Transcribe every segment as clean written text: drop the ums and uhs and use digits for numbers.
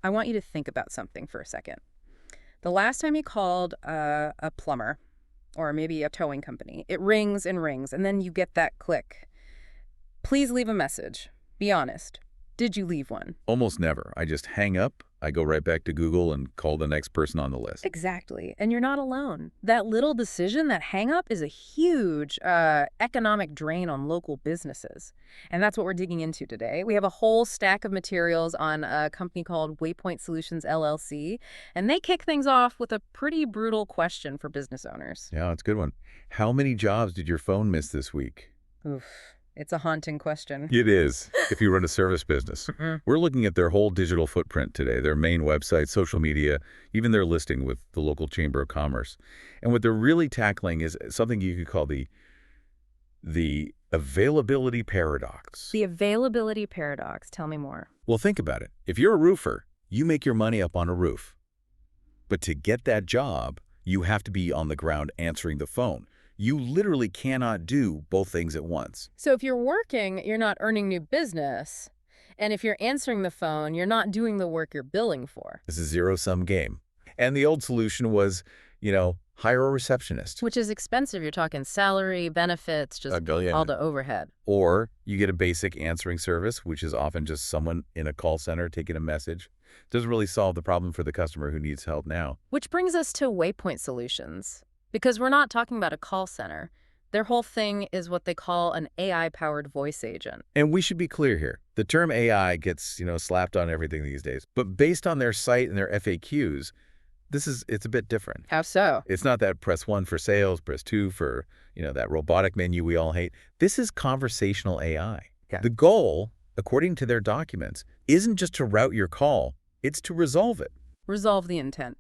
I want you to think about something for a second. The last time you called a plumber or maybe a towing company, it rings and rings, and then you get that click. Please leave a message. Be honest. Did you leave one? Almost never. I just hang up, I go right back to Google and call the next person on the list. Exactly. And you're not alone. That little decision, that hang up, is a huge economic drain on local businesses. And that's what we're digging into today. We have a whole stack of materials on a company called Waypoint Solutions, LLC, and they kick things off with a pretty brutal question for business owners. Yeah, it's a good one. How many jobs did your phone miss this week? Oof. It's a haunting question. It is, if you run a service business. We're looking at their whole digital footprint today, their main website, social media, even their listing with the local Chamber of Commerce. And what they're really tackling is something you could call the availability paradox. The availability paradox. Tell me more. Well, think about it. If you're a roofer, you make your money up on a roof. But to get that job, you have to be on the ground answering the phone. You literally cannot do both things at once. So if you're working, you're not earning new business. And if you're answering the phone, you're not doing the work you're billing for. It's a zero-sum game. And the old solution was, hire a receptionist. Which is expensive. You're talking salary, benefits, just all the overhead. Or you get a basic answering service, which is often just someone in a call center taking a message. Doesn't really solve the problem for the customer who needs help now. Which brings us to Waypoint Solutions. Because we're not talking about a call center. Their whole thing is what they call an AI-powered voice agent. And we should be clear here. The term AI gets, slapped on everything these days. But based on their site and their FAQs, it's a bit different. How so? It's not that press 1 for sales, press 2 for, that robotic menu we all hate. This is conversational AI. Yeah. The goal, according to their documents, isn't just to route your call. It's to resolve it. Resolve the intent.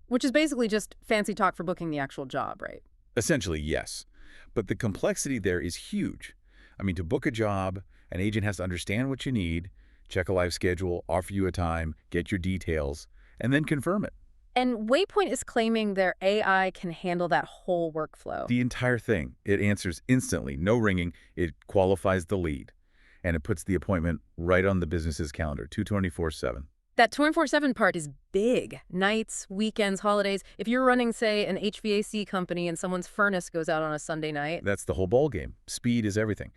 Which is basically just fancy talk for booking the actual job, right? Essentially, yes. But the complexity there is huge. I mean, to book a job, an agent has to understand what you need, check a live schedule, offer you a time, get your details, and then confirm it. And Waypoint is claiming their AI can handle that whole workflow. The entire thing. It answers instantly, no ringing. It qualifies the lead. And it puts the appointment right on the business's calendar, 24/7. That 24/7 part is big. Nights, weekends, holidays. If you're running, say, an HVAC company and someone's furnace goes out on a Sunday night. That's the whole ballgame. Speed is everything.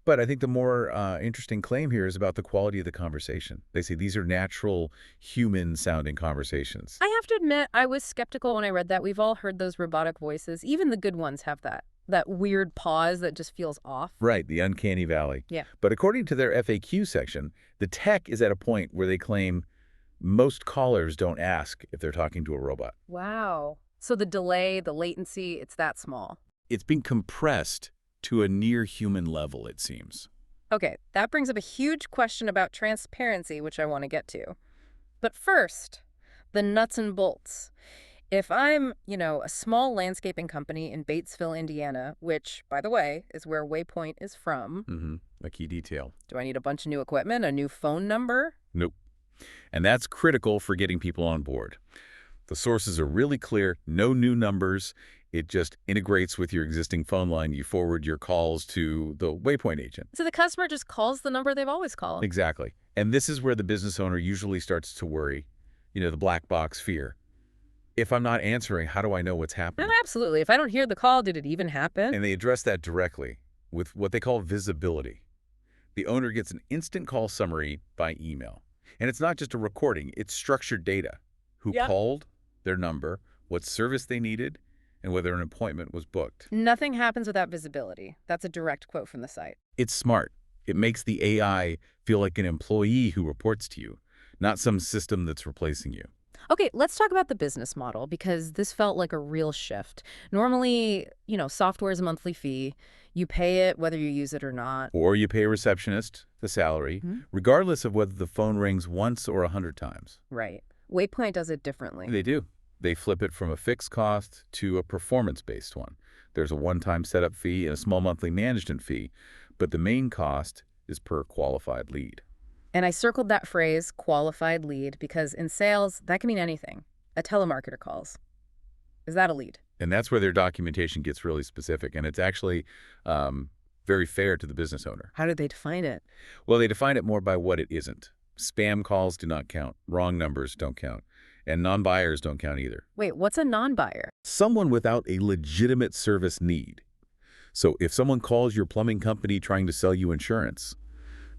But I think the more interesting claim here is about the quality of the conversation. They say these are natural, human-sounding conversations. I have to admit, I was skeptical when I read that. We've all heard those robotic voices. Even the good ones have that weird pause that just feels off. Right, the uncanny valley. Yeah. But according to their FAQ section, the tech is at a point where they claim most callers don't ask if they're talking to a robot. Wow. So the delay, the latency, it's that small. It's been compressed to a near-human level, it seems. Okay, that brings up a huge question about transparency, which I want to get to. But first, the nuts and bolts. If I'm, a small landscaping company in Batesville, Indiana, which, by the way, is where Waypoint is from. A key detail. Do I need a bunch of new equipment, a new phone number? Nope. And that's critical for getting people on board. The sources are really clear, no new numbers. It just integrates with your existing phone line. You forward your calls to the Waypoint agent. So the customer just calls the number they've always called. Exactly. And this is where the business owner usually starts to worry, the black box fear. If I'm not answering, how do I know what's happening? And absolutely. If I don't hear the call, did it even happen? And they address that directly with what they call visibility. The owner gets an instant call summary by email. And it's not just a recording, it's structured data. Who called, their number, what service they needed, and whether an appointment was booked. Nothing happens without visibility. That's a direct quote from the site. It's smart. It makes the AI feel like an employee who reports to you, not some system that's replacing you. Okay, let's talk about the business model, because this felt like a real shift. Normally, software is a monthly fee. You pay it whether you use it or not. Or you pay a receptionist the salary, regardless of whether the phone rings once or 100 times. Right. Waypoint does it differently. They do. They flip it from a fixed cost to a performance-based one. There's a one-time setup fee and a small monthly management fee, but the main cost is per qualified lead. And I circled that phrase, qualified lead, because in sales, that can mean anything. A telemarketer calls. Is that a lead? And that's where their documentation gets really specific, and it's actually very fair to the business owner. How do they define it? Well, they define it more by what it isn't. Spam calls do not count. Wrong numbers don't count. And non-buyers don't count either. Wait, what's a non-buyer? Someone without a legitimate service need. So if someone calls your plumbing company trying to sell you insurance,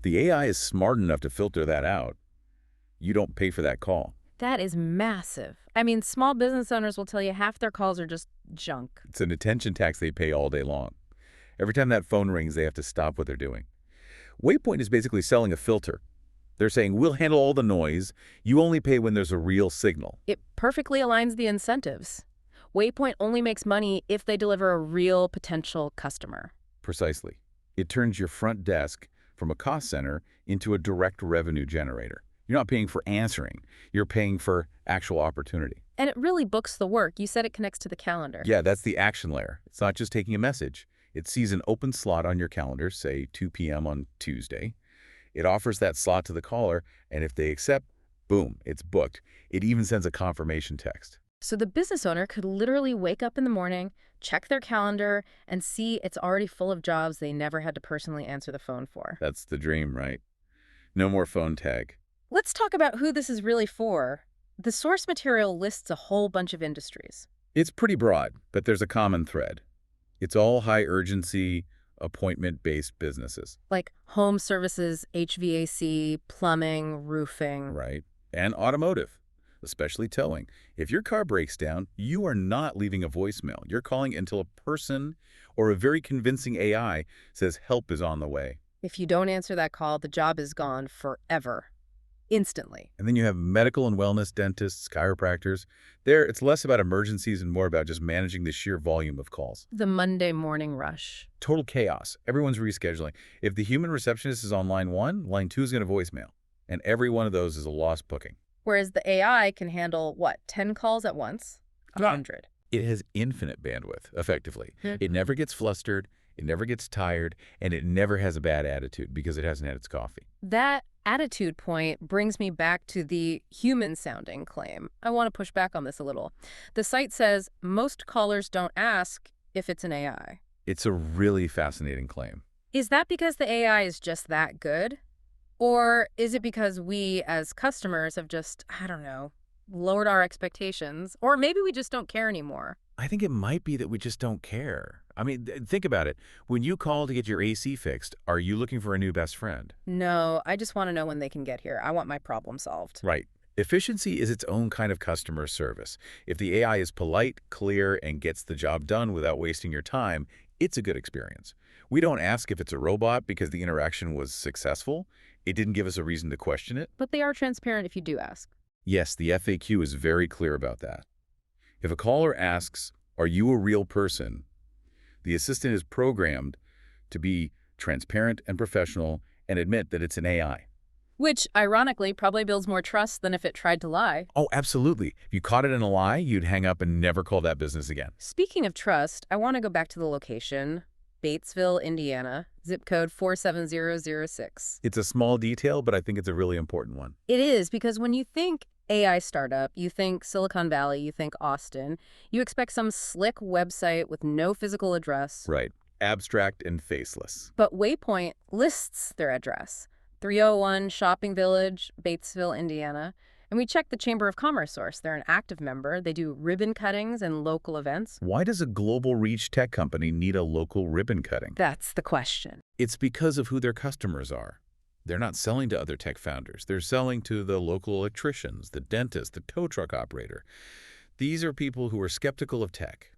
the AI is smart enough to filter that out. You don't pay for that call. That is massive. I mean, small business owners will tell you half their calls are just junk. It's an attention tax they pay all day long. Every time that phone rings, they have to stop what they're doing. Waypoint is basically selling a filter. They're saying, we'll handle all the noise. You only pay when there's a real signal. It perfectly aligns the incentives. Waypoint only makes money if they deliver a real potential customer. Precisely. It turns your front desk from a cost center into a direct revenue generator. You're not paying for answering. You're paying for actual opportunity. And it really books the work. You said it connects to the calendar. Yeah, that's the action layer. It's not just taking a message. It sees an open slot on your calendar, say 2 p.m. on Tuesday. It offers that slot to the caller, and if they accept, boom, it's booked. It even sends a confirmation text. So the business owner could literally wake up in the morning, check their calendar, and see it's already full of jobs they never had to personally answer the phone for. That's the dream, right? No more phone tag. Let's talk about who this is really for. The source material lists a whole bunch of industries. It's pretty broad, but there's a common thread. It's all high-urgency, appointment-based businesses. Like home services, HVAC, plumbing, roofing. Right. And automotive, especially towing. If your car breaks down, you are not leaving a voicemail. You're calling until a person or a very convincing AI says help is on the way. If you don't answer that call, the job is gone forever. Instantly. And then you have medical and wellness dentists, chiropractors. There, it's less about emergencies and more about just managing the sheer volume of calls. The Monday morning rush. Total chaos. Everyone's rescheduling. If the human receptionist is on line 1, line 2 is going to voicemail. And every one of those is a lost booking. Whereas the AI can handle, what, 10 calls at once? 100. It has infinite bandwidth, effectively. It never gets flustered, it never gets tired, and it never has a bad attitude because it hasn't had its coffee. That attitude point brings me back to the human-sounding claim. I want to push back on this a little. The site says most callers don't ask if it's an AI. It's a really fascinating claim. Is that because the AI is just that good? Or is it because we, as customers, have just, I don't know, lowered our expectations? Or maybe we just don't care anymore. I think it might be that we just don't care. I mean, think about it. When you call to get your AC fixed, are you looking for a new best friend? No, I just want to know when they can get here. I want my problem solved. Right. Efficiency is its own kind of customer service. If the AI is polite, clear, and gets the job done without wasting your time, it's a good experience. We don't ask if it's a robot because the interaction was successful. It didn't give us a reason to question it. But they are transparent if you do ask. Yes, the FAQ is very clear about that. If a caller asks, "Are you a real person?" the assistant is programmed to be transparent and professional and admit that it's an AI. Which, ironically, probably builds more trust than if it tried to lie. Oh, absolutely. If you caught it in a lie, you'd hang up and never call that business again. Speaking of trust, I want to go back to the location. Batesville, Indiana, zip code 47006. It's a small detail, but I think it's a really important one. It is, because when you think AI startup, you think Silicon Valley, you think Austin, you expect some slick website with no physical address. Right. Abstract and faceless. But Waypoint lists their address. 301 Shopping Village, Batesville, Indiana. And we checked the Chamber of Commerce source. They're an active member. They do ribbon cuttings and local events. Why does a global reach tech company need a local ribbon cutting? That's the question. It's because of who their customers are. They're not selling to other tech founders. They're selling to the local electricians, the dentist, the tow truck operator. These are people who are skeptical of tech.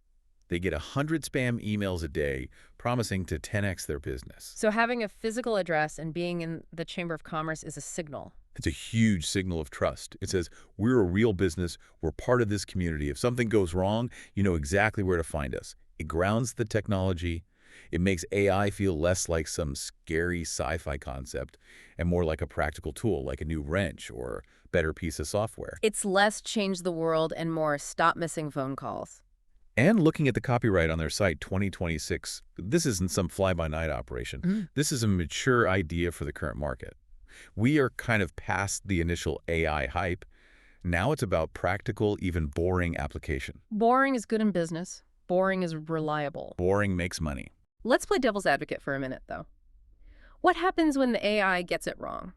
They get 100 spam emails a day promising to 10x their business. So having a physical address and being in the Chamber of Commerce is a signal. It's a huge signal of trust. It says, we're a real business. We're part of this community. If something goes wrong, you know exactly where to find us. It grounds the technology. It makes AI feel less like some scary sci-fi concept and more like a practical tool, like a new wrench or better piece of software. It's less change the world and more stop missing phone calls. And looking at the copyright on their site 2026, this isn't some fly-by-night operation. This is a mature idea for the current market. We are kind of past the initial AI hype. Now it's about practical, even boring application. Boring is good in business. Boring is reliable. Boring makes money. Let's play devil's advocate for a minute, though. What happens when the AI gets it wrong?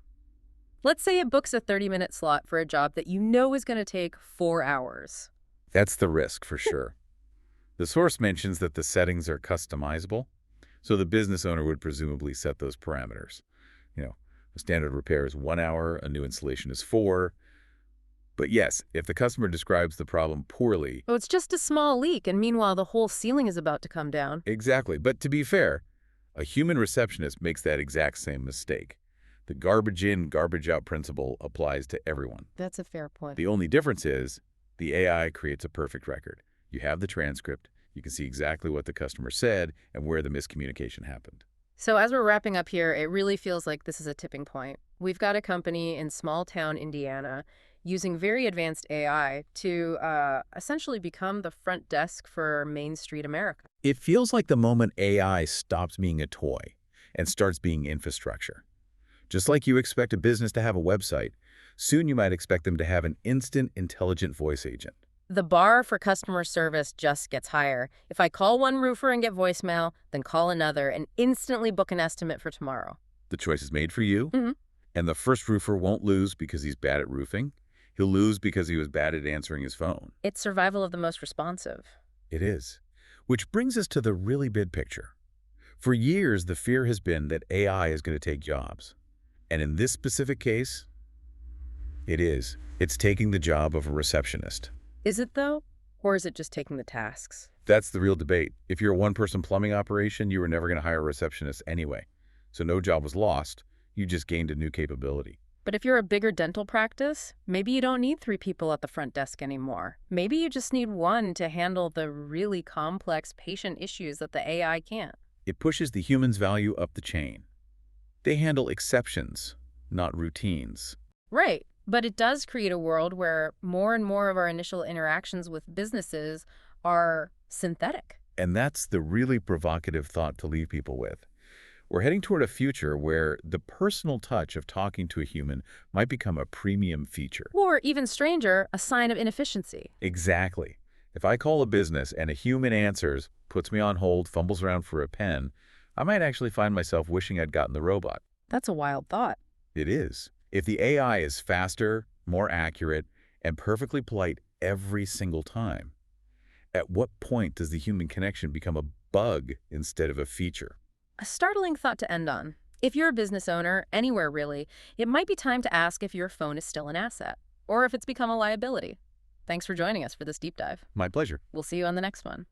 Let's say it books a 30-minute slot for a job that you know is going to take 4 hours. That's the risk for sure. The source mentions that the settings are customizable, so the business owner would presumably set those parameters. A standard repair is 1 hour, a new installation is 4. But yes, if the customer describes the problem poorly. Oh, it's just a small leak, and meanwhile the whole ceiling is about to come down. Exactly. But to be fair, a human receptionist makes that exact same mistake. The garbage in, garbage out principle applies to everyone. That's a fair point. The only difference is the AI creates a perfect record. You have the transcript, you can see exactly what the customer said and where the miscommunication happened. So as we're wrapping up here, it really feels like this is a tipping point. We've got a company in small town Indiana using very advanced AI to essentially become the front desk for Main Street America. It feels like the moment AI stops being a toy and starts being infrastructure. Just like you expect a business to have a website, soon you might expect them to have an instant, intelligent voice agent. The bar for customer service just gets higher. If I call one roofer and get voicemail, then call another and instantly book an estimate for tomorrow. The choice is made for you, Mm-hmm. and the first roofer won't lose because he's bad at roofing. He'll lose because he was bad at answering his phone. It's survival of the most responsive. It is. Which brings us to the really big picture. For years, the fear has been that AI is going to take jobs. And in this specific case, it is. It's taking the job of a receptionist. Is it though? Or is it just taking the tasks? That's the real debate. If you're a one-person plumbing operation, you were never going to hire a receptionist anyway. So no job was lost. You just gained a new capability. But if you're a bigger dental practice, maybe you don't need 3 people at the front desk anymore. Maybe you just need one to handle the really complex patient issues that the AI can't. It pushes the human's value up the chain. They handle exceptions, not routines. Right. But it does create a world where more and more of our initial interactions with businesses are synthetic. And that's the really provocative thought to leave people with. We're heading toward a future where the personal touch of talking to a human might become a premium feature. Or even stranger, a sign of inefficiency. Exactly. If I call a business and a human answers, puts me on hold, fumbles around for a pen, I might actually find myself wishing I'd gotten the robot. That's a wild thought. It is. If the AI is faster, more accurate, and perfectly polite every single time, at what point does the human connection become a bug instead of a feature? A startling thought to end on. If you're a business owner, anywhere really, it might be time to ask if your phone is still an asset, or if it's become a liability. Thanks for joining us for this deep dive. My pleasure. We'll see you on the next one.